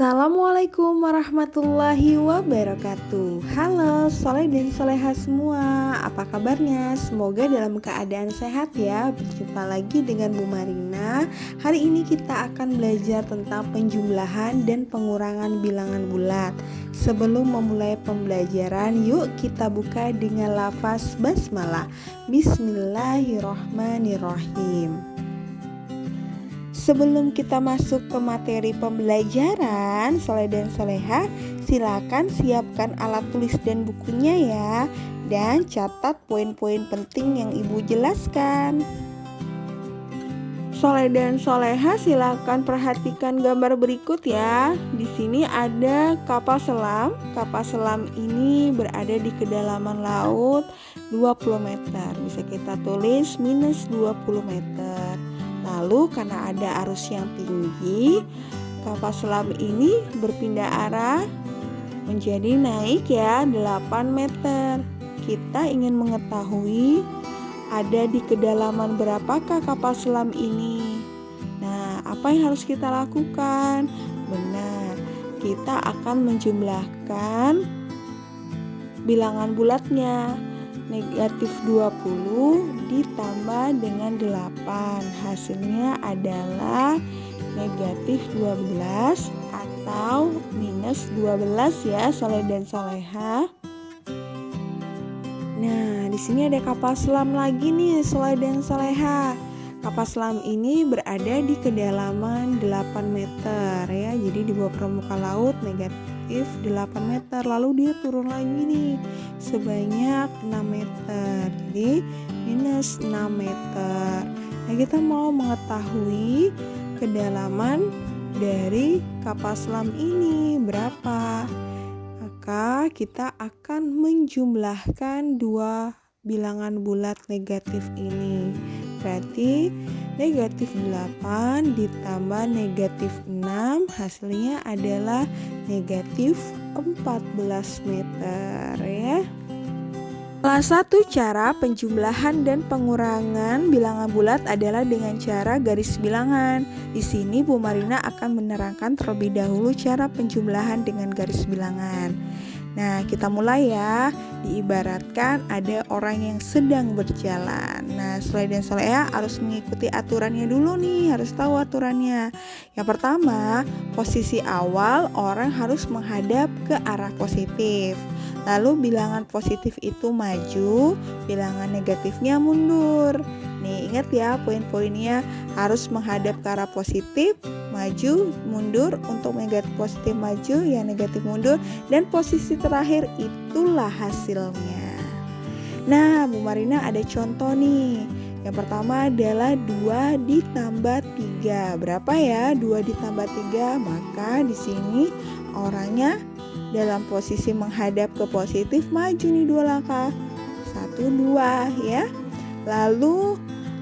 Assalamualaikum warahmatullahi wabarakatuh. Halo Soleh dan Soleha semua, apa kabarnya? Semoga dalam keadaan sehat ya. Berjumpa lagi dengan Bu Marina. Hari ini kita akan belajar tentang penjumlahan dan pengurangan bilangan bulat. Sebelum memulai pembelajaran, yuk kita buka dengan lafaz basmalah. Bismillahirrohmanirrohim. Sebelum kita masuk ke materi pembelajaran, Soleh dan Soleha, silakan siapkan alat tulis dan bukunya ya, dan catat poin-poin penting yang Ibu jelaskan. Soleh dan Soleha, silakan perhatikan gambar berikut ya. Di sini ada kapal selam. Kapal selam ini berada di kedalaman laut 20 meter. Bisa kita tulis minus 20 meter. Lalu karena ada arus yang tinggi, kapal selam ini berpindah arah menjadi naik ya 8 meter. Kita ingin mengetahui ada di kedalaman berapakah kapal selam ini. Nah, apa yang harus kita lakukan? Benar, kita akan menjumlahkan bilangan bulatnya. Negatif 20 ditambah dengan 8, hasilnya adalah negatif 12 atau minus 12 ya Soleh dan Soleha. Nah, di sini ada kapal selam lagi nih Soleh dan Soleha. Kapal selam ini berada di kedalaman 8 meter ya. Jadi di bawah permukaan laut negatif 8 meter. Lalu dia turun lagi nih sebanyak 6 meter. Jadi minus 6 meter. Nah, kita mau mengetahui kedalaman dari kapal selam ini berapa. Maka kita akan menjumlahkan dua bilangan bulat negatif ini. Berarti negatif 8 ditambah negatif 6 hasilnya adalah negatif 14 meter ya. Salah satu cara penjumlahan dan pengurangan bilangan bulat adalah dengan cara garis bilangan. Di sini Bu Marina akan menerangkan terlebih dahulu cara penjumlahan dengan garis bilangan. Nah, kita mulai ya. Diibaratkan ada orang yang sedang berjalan. Nah, Soleh dan Soleha harus mengikuti aturannya dulu nih, harus tahu aturannya. Yang pertama, posisi awal orang harus menghadap ke arah positif. Lalu bilangan positif itu maju, bilangan negatifnya mundur. Nih, ingat ya poin-poinnya, harus menghadap ke arah positif, maju, mundur. Untuk negatif positif maju, yang negatif mundur, dan posisi terakhir itulah hasilnya. Nah, Bu Marina ada contoh nih. Yang pertama adalah 2 ditambah 3. Berapa ya 2 ditambah 3? Maka di sini orangnya dalam posisi menghadap ke positif, maju nih 2 langkah. 1, 2 ya. Lalu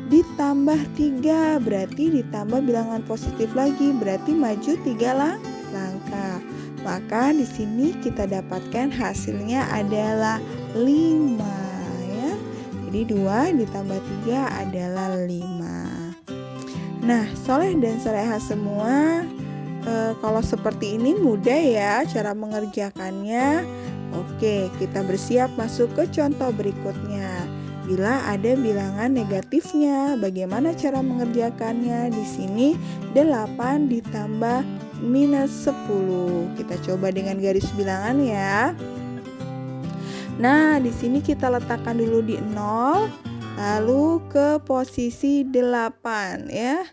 ditambah 3, berarti ditambah bilangan positif lagi, berarti maju 3 langkah. Maka di sini kita dapatkan hasilnya adalah 5 ya. Jadi 2 ditambah 3 adalah 5. Nah, Soleh dan Soleha semua, kalau seperti ini mudah ya cara mengerjakannya. Oke, kita bersiap masuk ke contoh berikutnya. Bila ada bilangan negatifnya, bagaimana cara mengerjakannya? Di sini 8 ditambah minus 10. Kita coba dengan garis bilangan ya. Nah, di sini kita letakkan dulu di 0, lalu ke posisi 8 ya.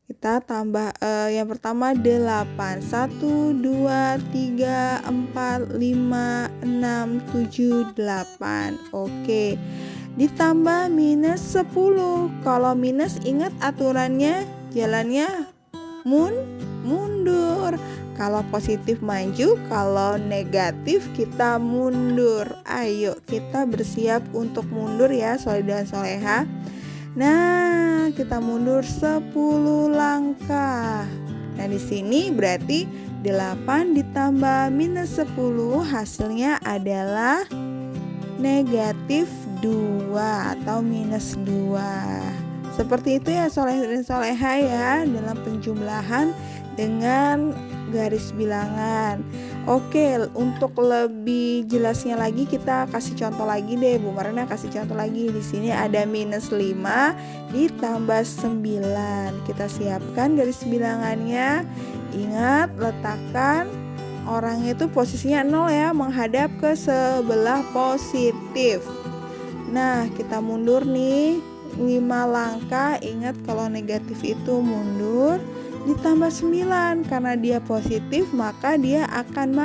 Kita tambah yang pertama 8. 1, 2, 3, 4, 5, 6, 7, 8. Oke. Ditambah minus 10. Kalau minus ingat aturannya, jalannya mundur. Kalau positif maju, kalau negatif kita mundur. Ayo kita bersiap untuk mundur ya Soleh dan Soleha. Nah, kita mundur 10 langkah. Nah, di sini berarti 8 ditambah minus 10 hasilnya adalah negatif 2 atau minus 2. Seperti itu ya Soleh dan Soleha ya, dalam penjumlahan dengan garis bilangan. Oke, untuk lebih jelasnya lagi kita kasih contoh lagi deh, Bu Marina kasih contoh lagi. Di sini ada minus 5 ditambah 9. Kita siapkan garis bilangannya. Ingat, letakkan orangnya itu posisinya 0 ya, menghadap ke sebelah positif. Nah, kita mundur nih 5 langkah. Ingat, kalau negatif itu mundur ditambah 9, karena dia positif maka dia akan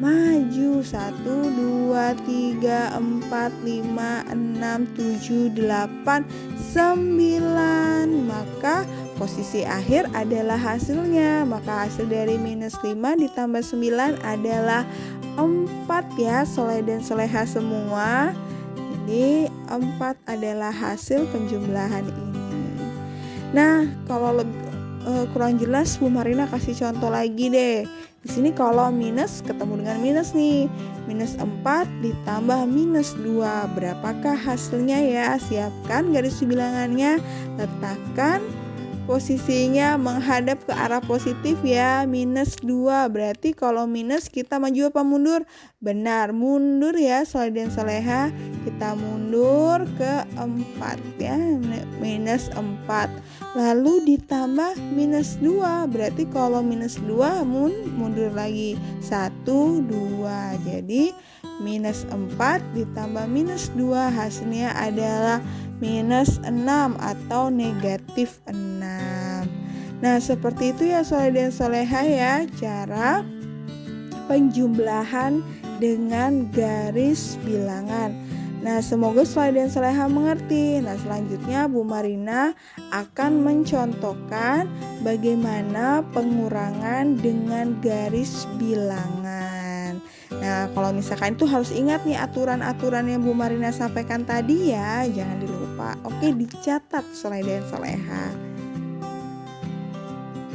maju. 1, 2, 3, 4, 5, 6, 7, 8, 9. Maka posisi akhir adalah hasilnya. Maka hasil dari minus 5 ditambah 9 adalah 4 ya, soleh dan soleha semua. Jadi 4 adalah hasil penjumlahan ini. Nah, kalau kurang jelas, Bu Marina kasih contoh lagi deh. Di sini kalau minus ketemu dengan minus nih. Minus 4 ditambah minus 2. Berapakah hasilnya ya? Siapkan garis bilangannya. Letakkan posisinya menghadap ke arah positif ya. Minus 2. Berarti kalau minus kita maju apa mundur? Benar, mundur ya, soleh dan soleha. Kita mundur ke 4 ya. Minus 4. Lalu ditambah minus 2. Berarti kalau minus 2 mundur lagi 1, 2. Jadi minus 4 ditambah minus 2 hasilnya adalah minus 6 atau negatif 6. Nah, seperti itu ya soleh dan soleha ya, cara penjumlahan dengan garis bilangan. Nah, semoga soleh dan soleha mengerti. Nah, selanjutnya Bu Marina akan mencontohkan bagaimana pengurangan dengan garis bilangan. Nah, kalau misalkan itu harus ingat nih aturan-aturan yang Bu Marina sampaikan tadi ya, jangan dilupa. Oke, dicatat soleh dan soleha.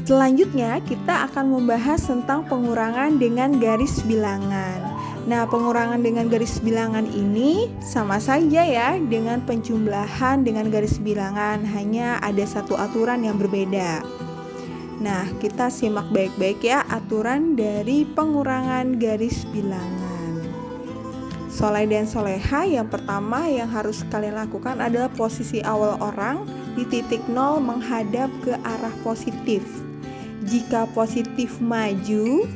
Selanjutnya kita akan membahas tentang pengurangan dengan garis bilangan. Nah, pengurangan dengan garis bilangan ini sama saja ya dengan penjumlahan dengan garis bilangan, hanya ada satu aturan yang berbeda. Nah, kita simak baik-baik ya aturan dari pengurangan garis bilangan. Soleh dan soleha, yang pertama yang harus kalian lakukan adalah posisi awal orang di titik 0 menghadap ke arah positif. Jika positif maju,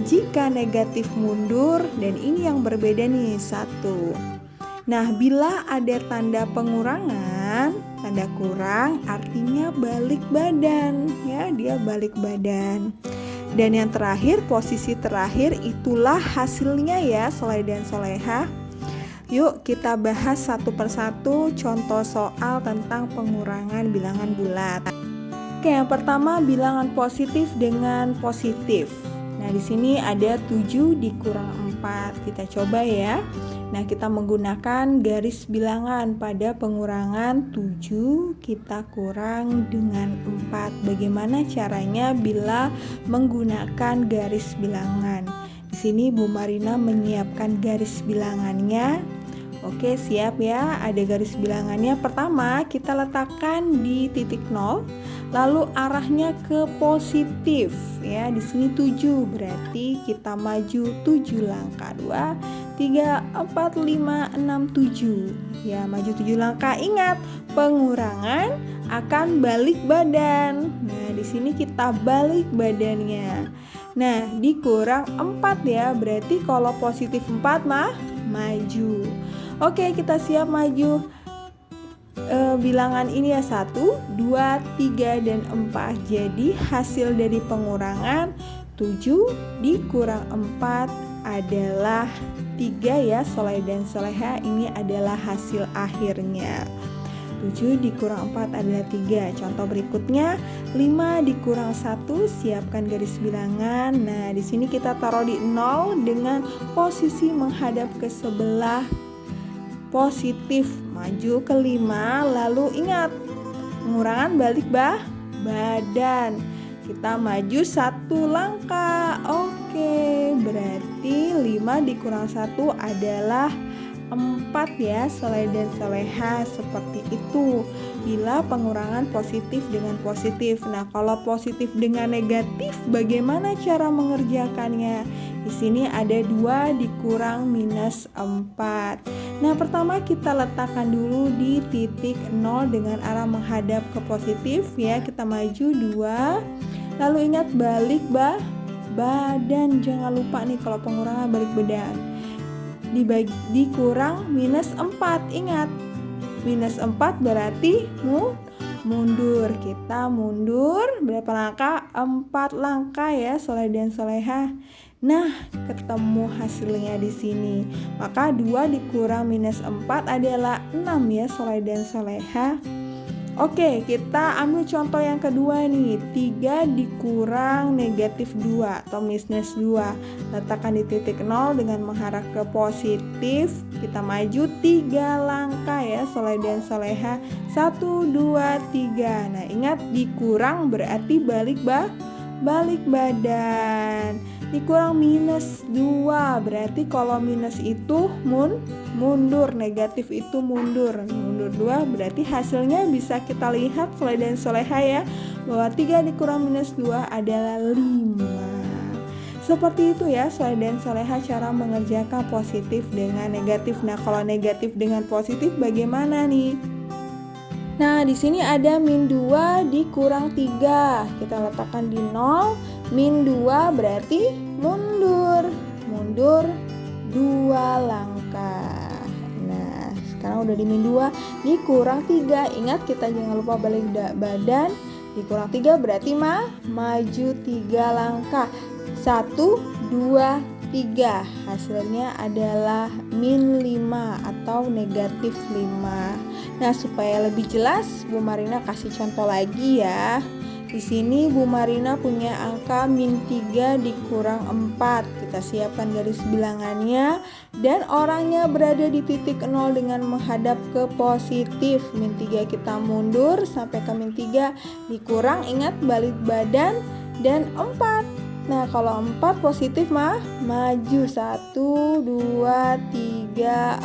jika negatif mundur, dan ini yang berbeda nih, 1. Nah, bila ada tanda pengurangan, tanda kurang, artinya balik badan ya, dia balik badan. Dan yang terakhir, posisi terakhir itulah hasilnya ya, soleh dan soleha. Yuk kita bahas satu persatu contoh soal tentang pengurangan bilangan bulat. Oke, yang pertama bilangan positif dengan positif. Nah, di sini ada 7 dikurang 4. Kita coba ya. Nah, kita menggunakan garis bilangan pada pengurangan 7 kita kurang dengan 4. Bagaimana caranya bila menggunakan garis bilangan? Di sini Bu Marina menyiapkan garis bilangannya. Oke, siap ya. Ada garis bilangannya. Pertama, kita letakkan di titik 0. Lalu arahnya ke positif ya. Di sini 7, berarti kita maju 7 langkah. 2, 3, 4, 5, 6, 7. Ya, maju 7 langkah. Ingat, pengurangan akan balik badan. Nah, di sini kita balik badannya. Nah, dikurang 4 ya. Berarti kalau positif 4 maju. Oke, kita siap maju. Bilangan ini ya 1, 2, 3, dan 4. Jadi hasil dari pengurangan 7 dikurang 4 adalah 3 ya, soleh dan soleha. Ini adalah hasil akhirnya. 7 dikurang 4 adalah 3. Contoh berikutnya, 5 dikurang 1, siapkan garis bilangan. Nah, di sini kita taruh di 0 dengan posisi menghadap ke sebelah positif, maju ke 5. Lalu ingat, pengurangan balik badan. Kita maju 1 langkah. Oke, berarti 5 dikurang 1 adalah 4 ya, soleh dan soleha, seperti itu. bila pengurangan positif dengan positif. Nah, kalau positif dengan negatif, bagaimana cara mengerjakannya? Di sini ada 2 dikurang minus 4. Nah, pertama kita letakkan dulu di titik 0 dengan arah menghadap ke positif ya. Kita maju 2. Lalu ingat balik badan. Jangan lupa nih kalau pengurangan balik badan. Dikurang minus 4. Ingat, minus 4 berarti mundur. Kita mundur berapa langkah? 4 langkah ya, soleh dan soleha. Nah, ketemu hasilnya di sini. Maka 2 dikurang minus 4 adalah 6 ya, soleh dan soleha. Oke, kita ambil contoh yang kedua nih. 3 dikurang negatif 2 atau minus 2. Letakkan di titik 0 dengan mengarah ke positif. Kita maju 3 langkah ya, soleh dan soleha. 1, 2, 3. Nah, ingat dikurang berarti balik badan. Dikurang minus 2 berarti kalau minus itu mundur, negatif itu mundur 2 berarti hasilnya bisa kita lihat soleh dan soleha ya, bahwa 3 dikurang minus 2 adalah 5. Seperti itu ya soleh dan soleha cara mengerjakan positif dengan negatif. Nah, kalau negatif dengan positif bagaimana nih? Nah, di sini ada min 2 dikurang 3. Kita letakkan di 0. Min 2 berarti mundur 2 langkah. Nah, sekarang udah di min 2 dikurang 3. Ingat kita jangan lupa balik badan. Dikurang 3 berarti maju 3 langkah. 1, 2, 3. Hasilnya adalah min 5 atau negatif 5. Nah, supaya lebih jelas Bu Marina kasih contoh lagi ya. Di sini Bu Marina punya angka min 3 dikurang 4. Kita siapkan garis bilangannya dan orangnya berada di titik 0 dengan menghadap ke positif. Min 3 kita mundur sampai ke min 3 dikurang, ingat balik badan dan 4. Nah, kalau 4 positif maju 1, 2, 3,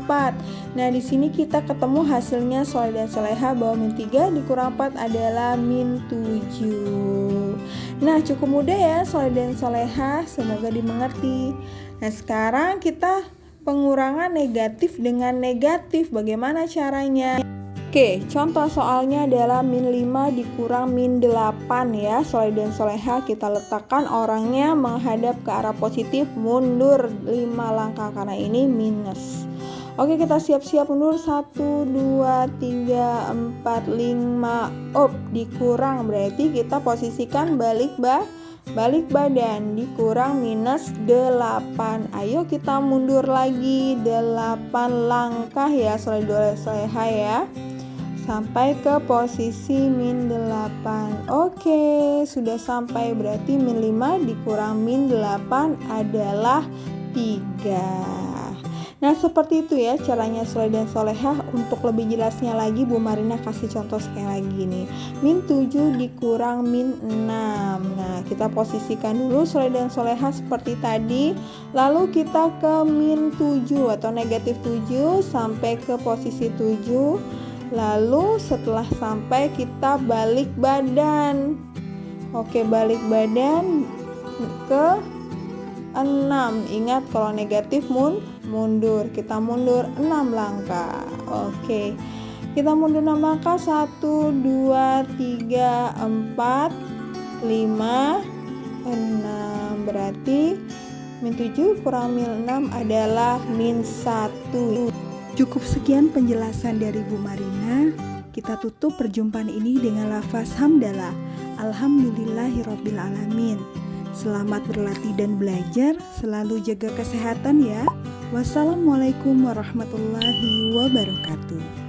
4. Nah, di sini kita ketemu hasilnya soleh dan soleha bahwa min 3 dikurang 4 adalah min 7. Nah, cukup mudah ya soleh dan soleha, semoga dimengerti. Nah, sekarang kita pengurangan negatif dengan negatif. Bagaimana caranya? Oke, contoh soalnya adalah min 5 dikurang min 8 ya. Soleh dan soleha kita letakkan orangnya menghadap ke arah positif, mundur 5 langkah karena ini minus. Oke, kita siap-siap mundur 1, 2, 3, 4, 5. Dikurang berarti kita posisikan balik badan. Dikurang minus 8. Ayo kita mundur lagi 8 langkah ya, soleh dan soleha ya. Sampai ke posisi min 8. Oke, sudah sampai berarti min 5 dikurang min 8 adalah 3. Nah, seperti itu ya caranya soleh dan soleha. Untuk lebih jelasnya lagi Bu Marina kasih contoh sekali lagi nih. Min 7 dikurang min 6. Nah, kita posisikan dulu soleh dan soleha seperti tadi. Lalu kita ke min 7 atau negatif 7 sampai ke posisi 7. Lalu setelah sampai kita balik badan. Oke, balik badan ke 6. Ingat kalau negatif mundur. Kita mundur 6 langkah. Oke. Kita mundur 6 langkah. 1, 2, 3, 4, 5, 6. Berarti min 7 kurang min 6 adalah min 1. Cukup sekian penjelasan dari Bu Marina. Kita tutup perjumpaan ini dengan lafaz hamdalah. Alhamdulillahirabbil alamin. Selamat berlatih dan belajar. Selalu jaga kesehatan ya. Wassalamualaikum warahmatullahi wabarakatuh.